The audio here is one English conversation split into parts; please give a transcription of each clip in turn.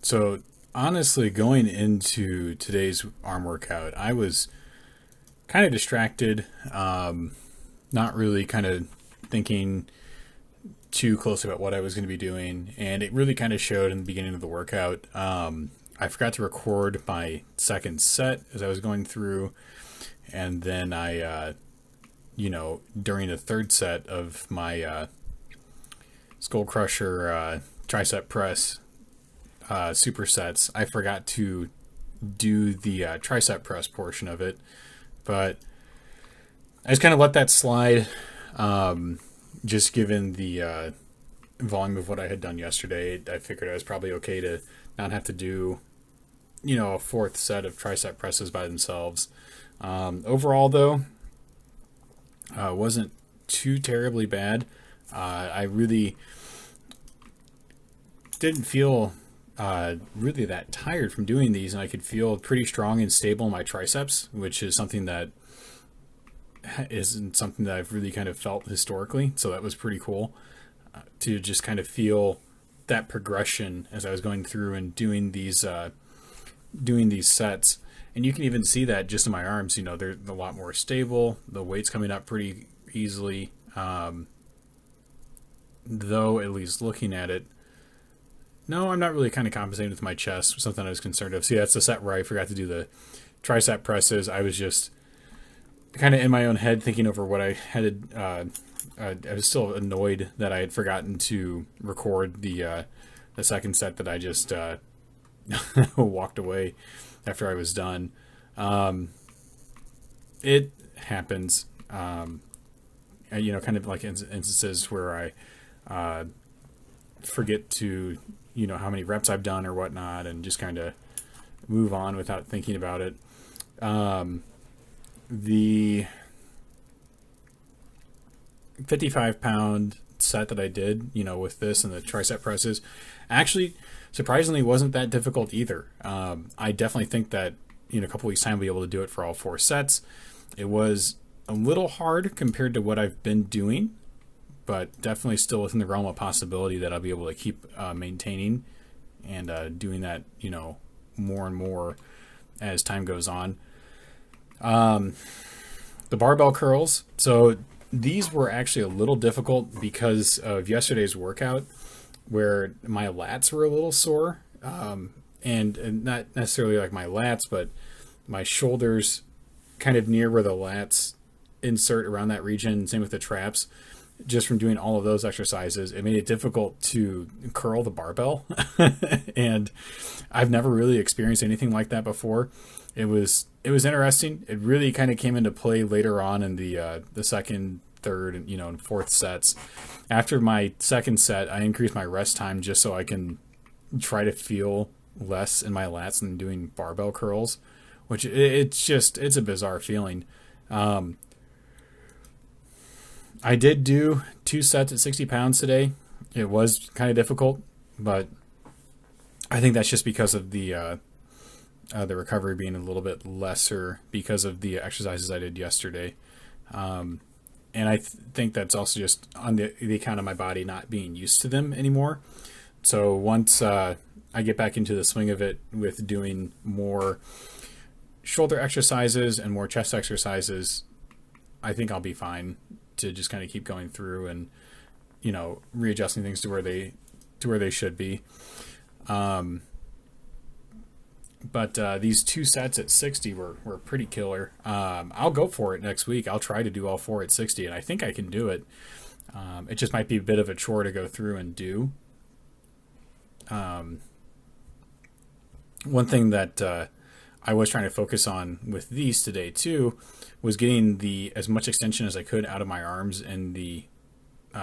So honestly, going into today's arm workout, I was kind of distracted, not really kind of thinking too close about what I was going to be doing, and it really kind of showed in the beginning of the workout. I forgot to record my second set as I was going through, and then during the third set of my Skull Crusher tricep press supersets, I forgot to do the tricep press portion of it, but I just kind of let that slide, just given the volume of what I had done yesterday. I figured I was probably okay to not have to do, a fourth set of tricep presses by themselves. Overall, though, wasn't too terribly bad. I really didn't feel really that tired from doing these, and I could feel pretty strong and stable in my triceps, which is something that isn't something that I've really kind of felt historically. So that was pretty cool to just kind of feel that progression as I was going through and doing these sets. And you can even see that just in my arms. They're a lot more stable. The weight's coming up pretty easily. Though, at least looking at it, no, I'm not really kind of compensating with my chest, something I was concerned of. See, that's the set where I forgot to do the tricep presses. I was just kind of in my own head thinking over what I had. I was still annoyed that I had forgotten to record the second set that I just walked away after I was done. It happens. Kind of like instances where I forget to, how many reps I've done or whatnot, and just kind of move on without thinking about it. The 55-pound set that I did, with this and the tricep presses, actually surprisingly wasn't that difficult either. I definitely think that in a couple weeks' time I'll be able to do it for all four sets. It was a little hard compared to what I've been doing, but definitely still within the realm of possibility that I'll be able to keep maintaining and doing that, more and more as time goes on. The barbell curls. So these were actually a little difficult because of yesterday's workout, where my lats were a little sore, and not necessarily like my lats, but my shoulders, kind of near where the lats insert around that region. Same with the traps. Just from doing all of those exercises, it made it difficult to curl the barbell, and I've never really experienced anything like that before. It was interesting. It really kind of came into play later on in the second, third, and fourth sets. After my second set, I increased my rest time just so I can try to feel less in my lats than doing barbell curls, which it's a bizarre feeling. I did do two sets at 60 pounds today. It was kind of difficult, but I think that's just because of the recovery being a little bit lesser because of the exercises I did yesterday. And I think that's also just on the account of my body not being used to them anymore. So once I get back into the swing of it with doing more shoulder exercises and more chest exercises, I think I'll be fine to just kind of keep going through and readjusting things to where they should be. But these two sets at 60 were pretty killer. I'll go for it next week. I'll try to do all four at 60, and I think I can do it. It just might be a bit of a chore to go through and do. One thing that I was trying to focus on with these today too was getting as much extension as I could out of my arms in the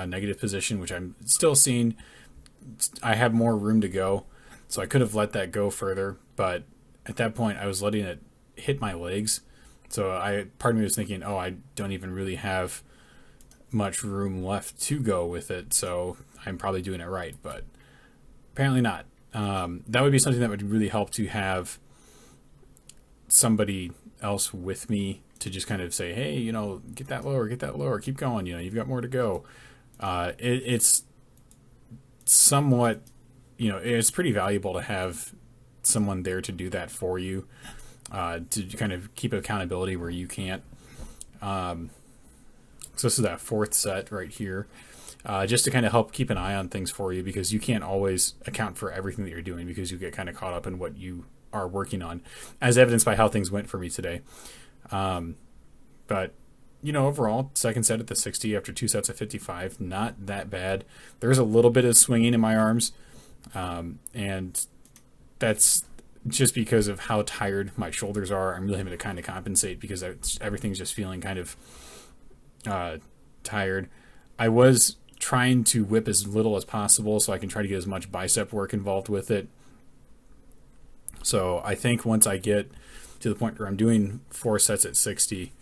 negative position, which I'm still seeing. I have more room to go, so I could have let that go further, but at that point I was letting it hit my legs. So part of me was thinking, oh, I don't even really have much room left to go with it, so I'm probably doing it right, but apparently not. That would be something that would really help to have somebody else with me to just kind of say, hey, get that lower, keep going, you've got more to go. It's somewhat it's pretty valuable to have someone there to do that for you, to kind of keep accountability where you can't. So this is that fourth set right here, just to kind of help keep an eye on things for you, because you can't always account for everything that you're doing, because you get kind of caught up in what you are working on, as evidenced by how things went for me today. But overall, second set at the 60 after two sets of 55, not that bad. There's a little bit of swinging in my arms, and that's just because of how tired my shoulders are. I'm really having to kind of compensate, because everything's just feeling kind of tired. I was trying to whip as little as possible so I can try to get as much bicep work involved with it. So I think once I get to the point where I'm doing 4 sets at 60,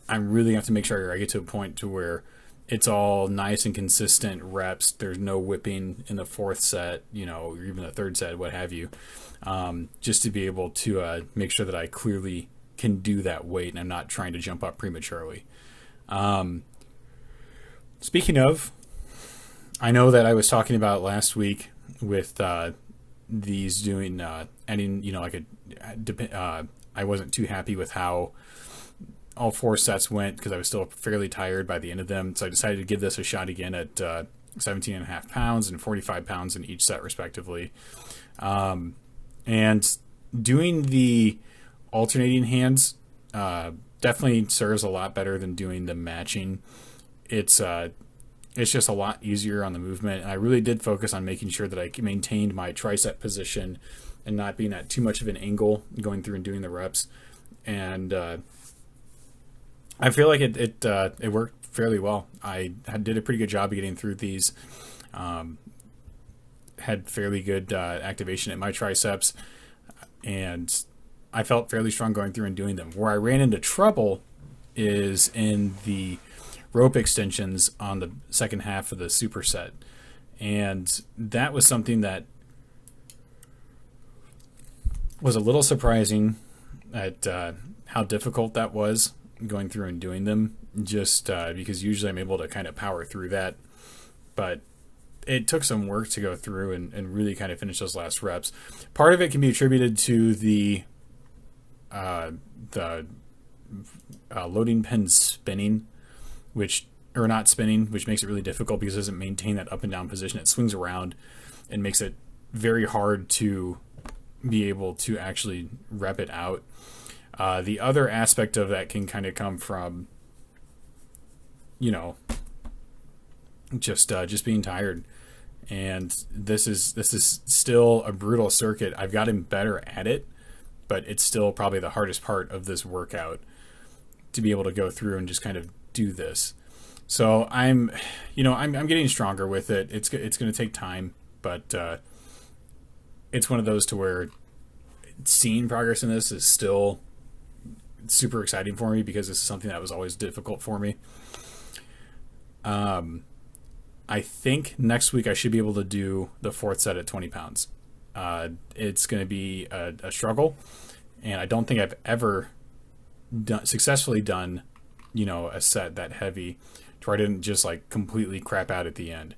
I'm really going to have to make sure I get to a point to where it's all nice and consistent reps. There's no whipping in the 4th set, or even the 3rd set, what have you, just to be able to make sure that I clearly can do that weight and I'm not trying to jump up prematurely. Speaking of, I know that I was talking about last week with these doing adding, I wasn't too happy with how all 4 sets went, because I was still fairly tired by the end of them. So I decided to give this a shot again at 17.5 pounds and 45 pounds in each set, respectively. And doing the alternating hands definitely serves a lot better than doing the matching. It's just a lot easier on the movement. And I really did focus on making sure that I maintained my tricep position and not being at too much of an angle going through and doing the reps. And I feel like it worked fairly well. I did a pretty good job of getting through these. Had fairly good activation at my triceps, and I felt fairly strong going through and doing them. Where I ran into trouble is in the rope extensions on the second half of the superset. And that was something that was a little surprising at how difficult that was going through and doing them, just because usually I'm able to kind of power through that. But it took some work to go through and really kind of finish those last reps. Part of it can be attributed to the loading pin spinning, which makes it really difficult because it doesn't maintain that up and down position. It swings around and makes it very hard to be able to actually rep it out. The other aspect of that can kind of come from, just being tired. And this is still a brutal circuit. I've gotten better at it, but it's still probably the hardest part of this workout, to be able to go through and just kind of do this. So I'm getting stronger with it. It's going to take time, but it's one of those to where seeing progress in this is still super exciting for me, because this is something that was always difficult for me. I think next week I should be able to do the 4th set at 20 pounds. It's going to be a struggle, and I don't think I've ever successfully done, a set that heavy to where I didn't just like completely crap out at the end.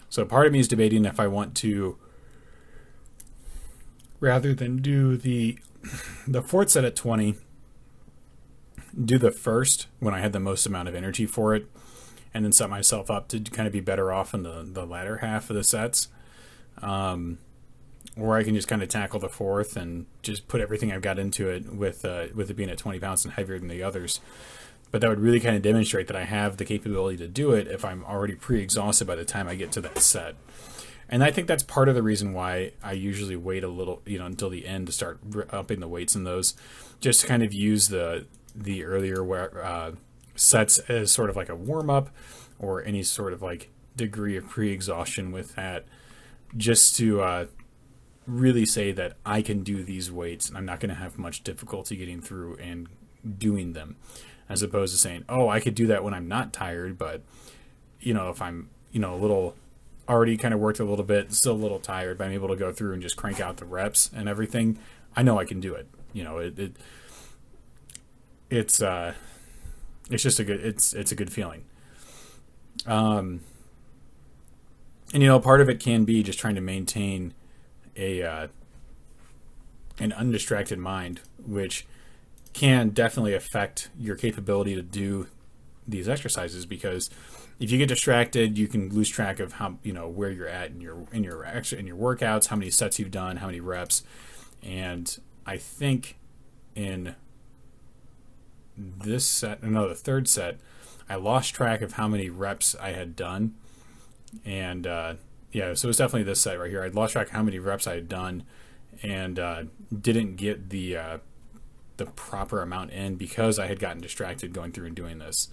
So part of me is debating if I want to, rather than do the 4th set at 20, do the first when I had the most amount of energy for it, and then set myself up to kind of be better off in the latter half of the sets. Or I can just kind of tackle the 4th and just put everything I've got into it with it being at 20 pounds and heavier than the others. But that would really kind of demonstrate that I have the capability to do it if I'm already pre-exhausted by the time I get to that set. And I think that's part of the reason why I usually wait a little, until the end to start upping the weights in those, just to kind of use the earlier sets as sort of like a warm-up, or any sort of like degree of pre-exhaustion with that, just to really say that I can do these weights and I'm not going to have much difficulty getting through and doing them, as opposed to saying, oh, I could do that when I'm not tired, but if I'm a little already kind of worked a little bit, still a little tired, but I'm able to go through and just crank out the reps and everything, I know I can do it. It's just it's a good feeling. And part of it can be just trying to maintain an undistracted mind, which can definitely affect your capability to do these exercises, because if you get distracted, you can lose track of how, where you're at in your workouts, how many sets you've done, how many reps. And I think in this set, no, the third set, I lost track of how many reps I had done. And yeah, so it's definitely this set right here. I lost track of how many reps I had done, and didn't get the proper amount in because I had gotten distracted going through and doing this.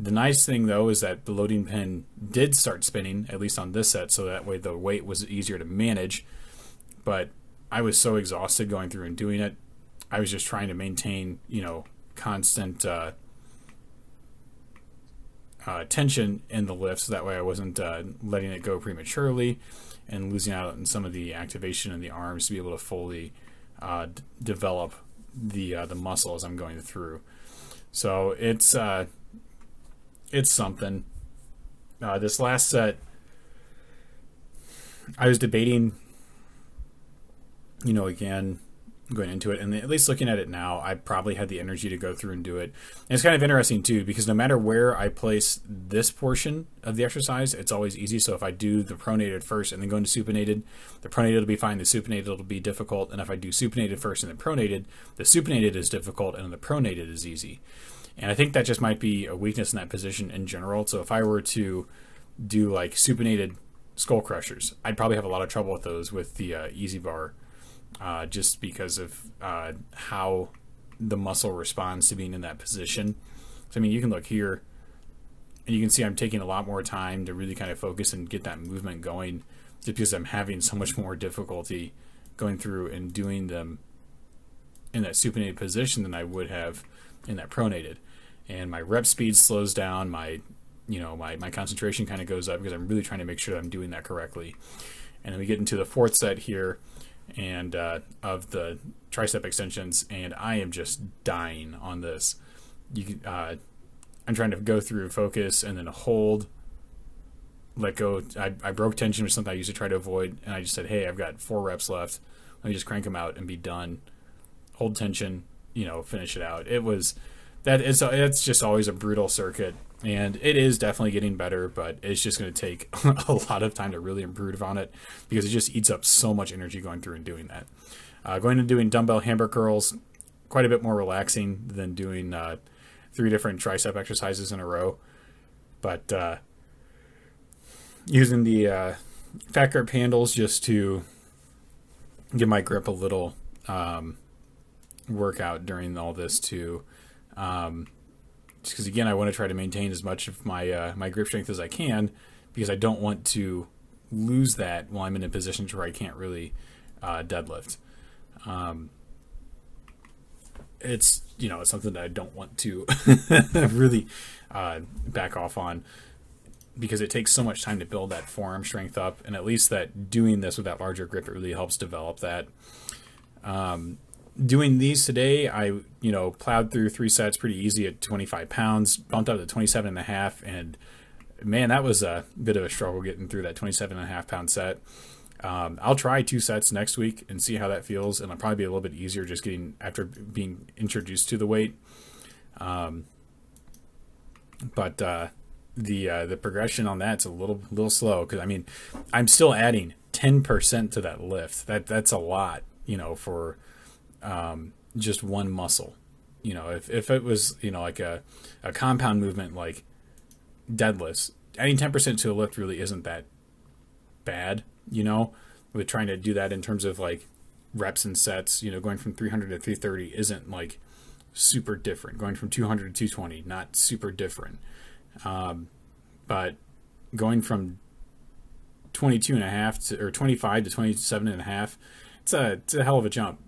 The nice thing though is that the loading pin did start spinning, at least on this set, so that way the weight was easier to manage. But I was so exhausted going through and doing it. I was just trying to maintain, constant tension in the lift, so that way I wasn't letting it go prematurely and losing out on some of the activation in the arms to be able to fully develop the muscle as I'm going through. So it's something. This last set, I was debating, again, going into it, and at least looking at it now, I probably had the energy to go through and do it. And it's kind of interesting too, because no matter where I place this portion of the exercise, it's always easy. So if I do the pronated first and then go into supinated, the pronated will be fine, the supinated will be difficult. And if I do supinated first and then pronated, the supinated is difficult and the pronated is easy. And I think that just might be a weakness in that position in general. So if I were to do like supinated skull crushers, I'd probably have a lot of trouble with those with the EZ bar. Just because of how the muscle responds to being in that position. So, I mean, you can look here, and you can see I'm taking a lot more time to really kind of focus and get that movement going, just because I'm having so much more difficulty going through and doing them in that supinated position than I would have in that pronated. And my rep speed slows down, my concentration kind of goes up, because I'm really trying to make sure that I'm doing that correctly. And then we get into the fourth set here, and of the tricep extensions, and I am just dying on this. I'm trying to go through, focus, and then hold, let go. I broke tension, which is something I used to try to avoid, and I just said, hey, I've got 4 reps left. Let me just crank them out and be done. Hold tension, finish it out. It's just always a brutal circuit, and it is definitely getting better, but it's just going to take a lot of time to really improve on it, because it just eats up so much energy going through and doing that. Going and doing dumbbell hammer curls, quite a bit more relaxing than doing 3 different tricep exercises in a row. But using the fat grip handles just to give my grip a little workout during all this too. Just because, again, I want to try to maintain as much of my my grip strength as I can, because I don't want to lose that while I'm in a position where I can't really deadlift. It's it's something that I don't want to really back off on, because it takes so much time to build that forearm strength up, and at least that doing this with that larger grip, it really helps develop that. Doing these today, I plowed through 3 sets pretty easy at 25 pounds, bumped up to 27 and a half, and man, that was a bit of a struggle getting through that 27 and a half pound set. I'll try 2 sets next week and see how that feels, and it'll probably be a little bit easier just getting after being introduced to the weight. But the progression on that's a little slow, because I mean, I'm still adding 10% to that lift. That's a lot, for just one muscle. If it was like a compound movement like deadlifts, adding 10% to a lift really isn't that bad. With trying to do that in terms of like reps and sets, going from 300 to 330 isn't like super different. Going from 200 to 220, not super different. But going from 22 and a half to, or 25 to 27 and a half, it's a hell of a jump,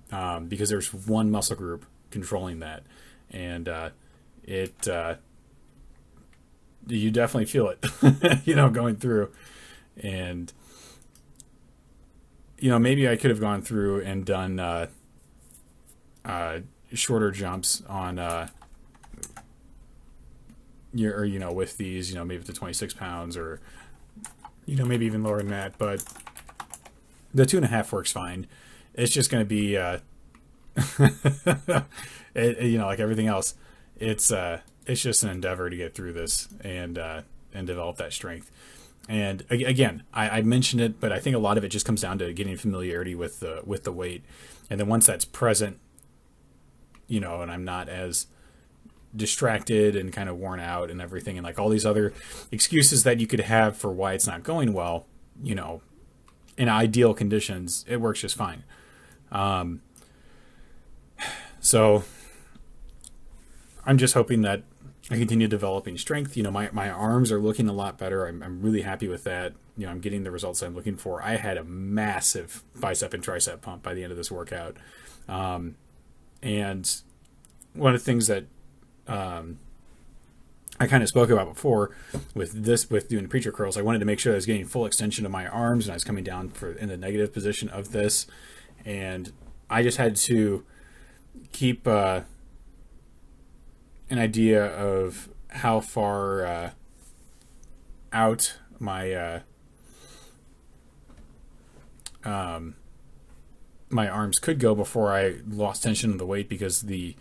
because there's one muscle group controlling that, and you definitely feel it, going through. And maybe I could have gone through and done shorter jumps on with these, maybe up to 26 pounds, or maybe even lower than that. But The 2.5 works fine. It's just going to be, like everything else, it's just an endeavor to get through this and develop that strength. And again, I mentioned it, but I think a lot of it just comes down to getting familiarity with the weight, and then once that's present, and I'm not as distracted and kind of worn out and everything, and like all these other excuses that you could have for why it's not going well, in ideal conditions, it works just fine. So I'm just hoping that I continue developing strength. My arms are looking a lot better. I'm really happy with that. I'm getting the results I'm looking for. I had a massive bicep and tricep pump by the end of this workout. And one of the things that I kind of spoke about before with doing preacher curls, I wanted to make sure I was getting full extension of my arms and I was coming down in the negative position of this. And I just had to keep an idea of how far out my my arms could go before I lost tension of the weight, because the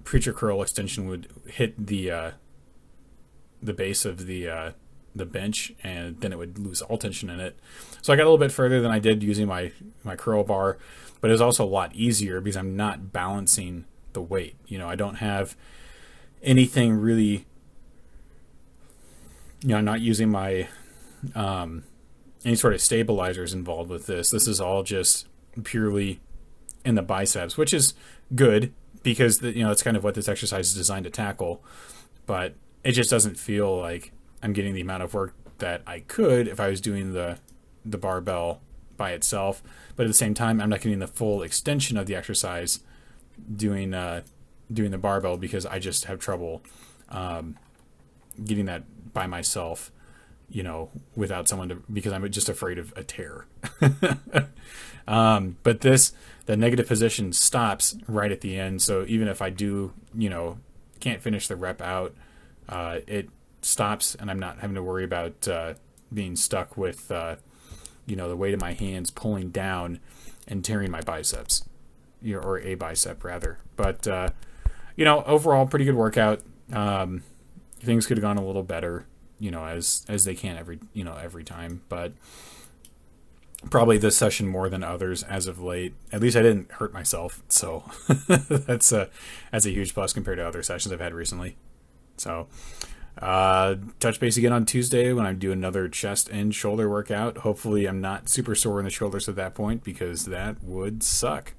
preacher curl extension would hit the base of the bench, and then it would lose all tension in it. So I got a little bit further than I did using my curl bar, but it was also a lot easier because I'm not balancing the weight. I don't have anything really, I'm not using my any sort of stabilizers involved with this. This is all just purely in the biceps, which is good because that's kind of what this exercise is designed to tackle. But it just doesn't feel like I'm getting the amount of work that I could if I was doing the barbell by itself. But at the same time, I'm not getting the full extension of the exercise doing the barbell, because I just have trouble getting that by myself, without someone because I'm just afraid of a tear. But the negative position stops right at the end. So even if I do, can't finish the rep out, it stops, and I'm not having to worry about being stuck with, the weight of my hands pulling down and tearing my biceps, or a bicep rather. But, overall pretty good workout. Things could have gone a little better, as they can every time, but probably this session more than others as of late. At least I didn't hurt myself, so that's a huge plus compared to other sessions I've had recently. So touch base again on Tuesday when I do another chest and shoulder workout. Hopefully I'm not super sore in the shoulders at that point, because that would suck.